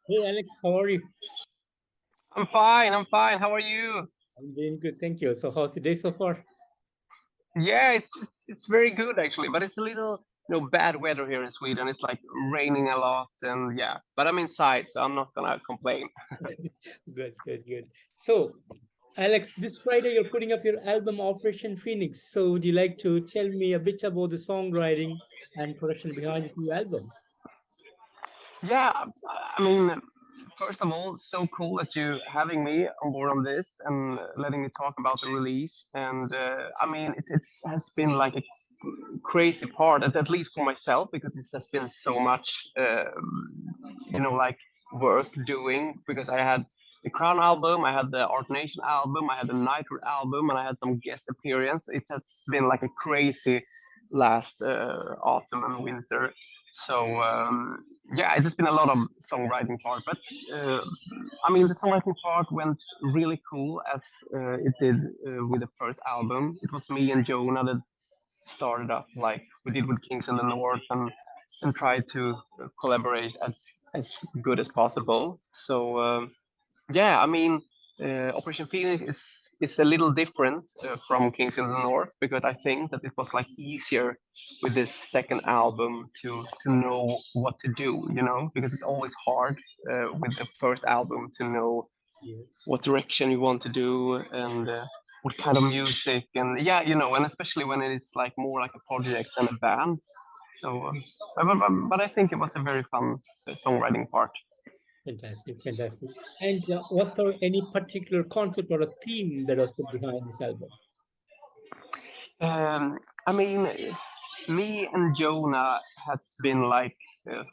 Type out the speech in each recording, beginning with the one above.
Hey Alex, how are you? I'm fine. I'm fine. How are you? I'm doing good, thank you. So how's the day so far? Yeah, it's very good actually, but it's a little bad weather here in Sweden. It's like raining a lot, and yeah. But I'm inside, so I'm not gonna complain. Good, good, good. So Alex, this Friday you're putting up your album Operation Phoenix. So would you like to tell me a bit about the songwriting and production behind this new album? Yeah, I mean, first of all, so cool that you having me on board on this and letting me talk about the release. And I mean, it's has been like a crazy part, at least for myself, because this has been so much, like work doing. Because I had the Crown album, I had the Art Nation album, I had the Nitro album, and I had some guest appearance. It has been like a crazy last autumn and winter. So yeah, it has been a lot of songwriting part, but uh, I mean the songwriting part went really cool as it did with the first album. It was me and Jona that started up like we did with Kings in the North and tried to collaborate as good as possible. So yeah, I mean, Operation Phoenix is a little different from Kings in the North because I think that it was like easier with this second album to know what to do, because it's always hard with the first album to know Yes. what direction you want to do and what kind of music and yeah, and especially when it is like more like a project than a band. So, but I think it was a very fun songwriting part. Fantastic, fantastic. And was there any particular concept or a theme that was put behind this album? I mean, me and Jonah has been like, uh,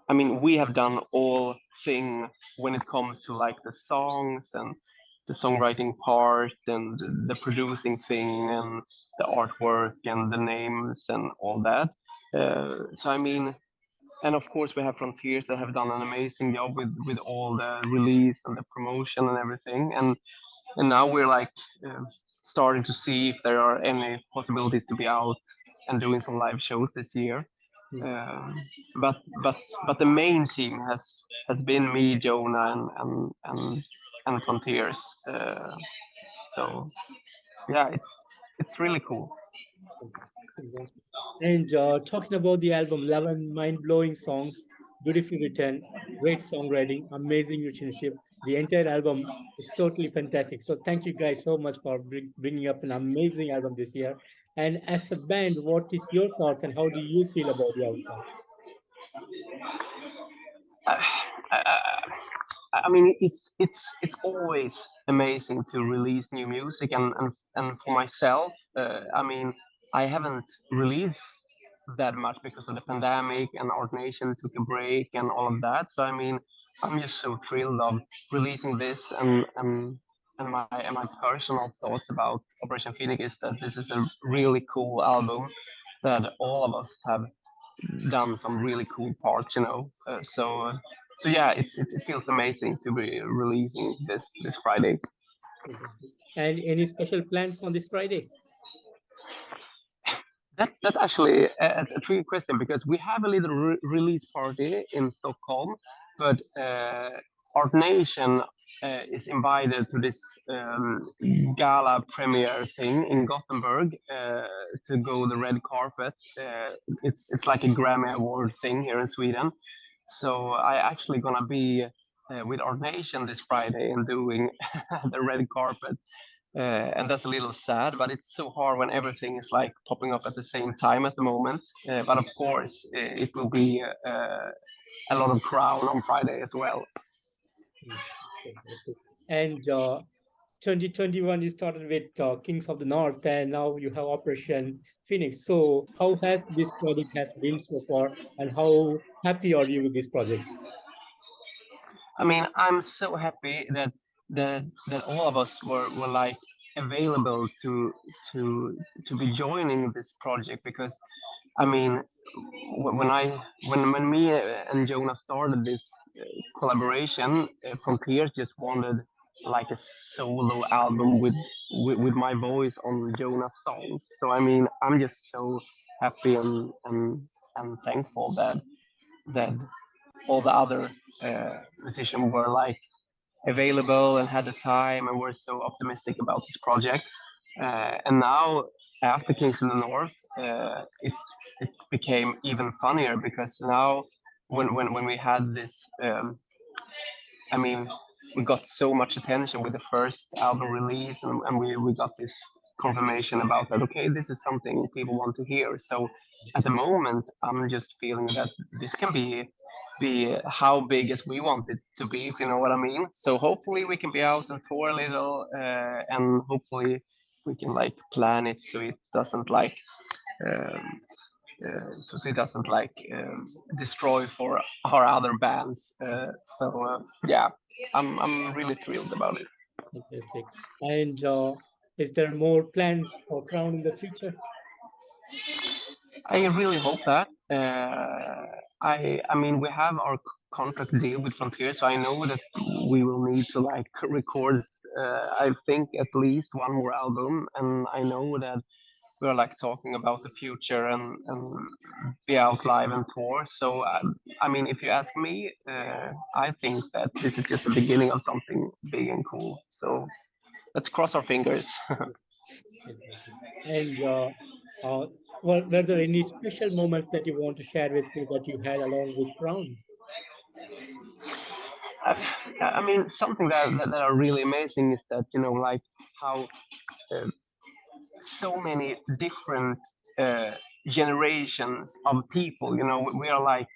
I mean, we have done all thing when it comes to like the songs and the songwriting part and the producing thing and the artwork and the names and all that. So I mean, and of course we have Frontiers that have done an amazing job with all the release and the promotion and everything. And now we're like starting to see if there are any possibilities to be out and doing some live shows this year. Hmm. Um, but but but the main team has been me, Jonah, and Frontiers. So yeah, it's really cool. Fantastic, fantastic. And talking about the album, 11 mind-blowing songs, beautifully written, great songwriting, amazing musicianship. The entire album is totally fantastic. So thank you guys so much for bringing up an amazing album this year. And as a band, what is your thoughts and how do you feel about the outcome? Uh, I, I mean, it's always amazing to release new music, and for myself, I mean, I haven't released that much because of the pandemic and Art Nation took a break and all of that. So I mean, I'm just so thrilled of releasing this and my personal thoughts about Operation Phoenix is that this is a really cool album that all of us have done some really cool parts, so yeah, it feels amazing to be releasing this Friday. Fantastic. And any special plans on this Friday? That's actually a tricky question because we have a little release party in Stockholm, but Art Nation is invited to this gala premiere thing in Gothenburg to go the red carpet. It's like a Grammy Award thing here in Sweden. So I actually gonna be with Art Nation this Friday and doing the red carpet. And that's a little sad, but it's so hard when everything is like popping up at the same time at the moment. But of course, it will be a lot of Crowne on Friday as well. Fantastic. And 2021, you started with Kings of the North, and now you have Operation Phoenix. So, how has this project has been so far, and how happy are you with this project? I mean, I'm so happy that all of us were like available to to be joining this project because I mean when I when me and Jonah started this collaboration, Frontiers just wanted like a solo album with my voice on Jonah's songs. So I mean, I'm just so happy and thankful that all the other musicians were like available and had the time and were so optimistic about this project. And now after Kings in the North, it became even funnier because now when we had this, I mean, we got so much attention with the first album release, and we got this confirmation about that. Okay, this is something people want to hear. So at the moment, I'm just feeling that this can be how big as we want it to be, if you know what I mean. So hopefully we can be out and tour a little, and hopefully we can like plan it so it doesn't like um, so it doesn't like destroy for our other bands. Yeah, I'm really thrilled about it. Fantastic. And is there more plans for Crowne in the future? I really hope that. I mean, we have our contract deal with Frontier, so I know that we will need to like record. I think at least one more album, and I know that we're like talking about the future and be out live and tour. So I mean, if you ask me, I think that this is just the beginning of something big and cool. So let's cross our fingers. Fantastic. And were there any special moments that you want to share with me that you had along with Crowne? I mean, something that are really amazing is that, you know, like how uh, so many different uh, generations of people, you know, we are like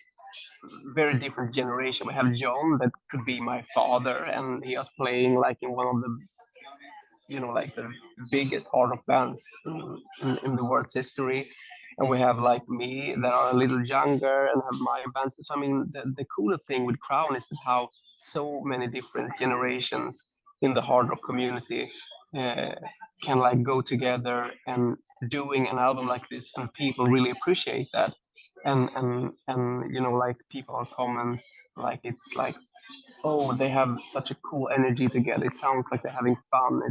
very different generation. We have John that could be my father, and he was playing like in one of the, you know, like the biggest hard rock bands in the world's history. And we have like me that are a little younger and have my bands. So I mean, the cooler thing with Crowne is that how so many different generations in the hard rock community uh, can like go together and doing an album like this, and people really appreciate that. And you know, like people are comment like it's like, oh, they have such a cool energy together. It sounds like they're having fun.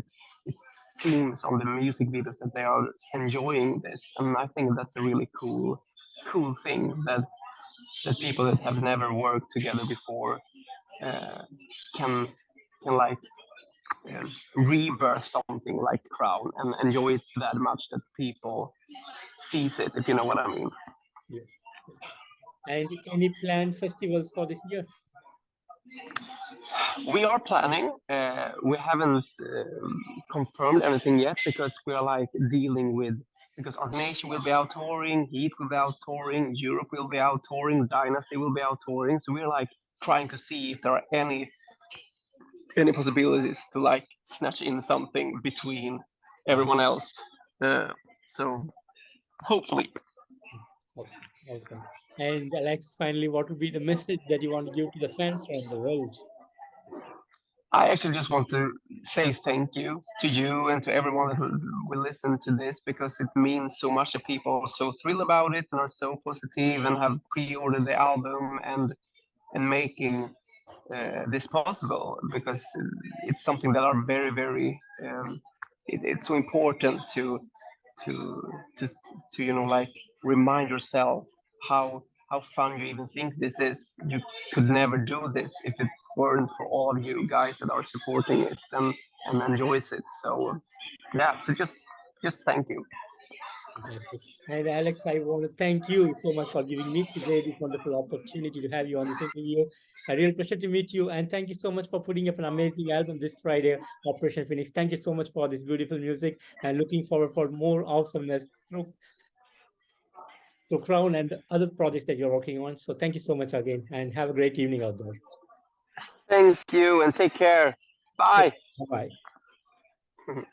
It seems on the music videos that they are enjoying this, and I think that's a really cool thing that people that have never worked together before uh, can like rebirth something like Crowne and enjoy it that much that people sees it, if you know what I mean. Yes. And any planned festivals for this year? We are planning. We haven't confirmed anything yet because we are like dealing with, because Art Nation will be out touring, H.E.A.T will be out touring, Europe will be out touring, Dynazty will be out touring. So we're like trying to see if there are any possibilities to like snatch in something between everyone else. So hopefully. Awesome. Awesome. And Alex, finally, what would be the message that you want to give to the fans around the world? I actually just want to say thank you to you and to everyone that will listen to this, because it means so much that people are so thrilled about it and are so positive and have pre-ordered the album and making this possible, because it's something that are very it's so important to to to you know, like remind yourself how fun you even think this is. You could never do this if it weren't for all of you guys that are supporting it and enjoys it. So yeah, so just thank you. Fantastic. And Alex, I want to thank you so much for giving me today this wonderful opportunity to have you on this interview. A real pleasure to meet you. And thank you so much for putting up an amazing album this Friday, Operation Phoenix. Thank you so much for this beautiful music, and looking forward for more awesomeness through Crowne and the other projects that you're working on. So thank you so much again, and have a great evening out there. Thank you and take care. Bye. Bye-bye.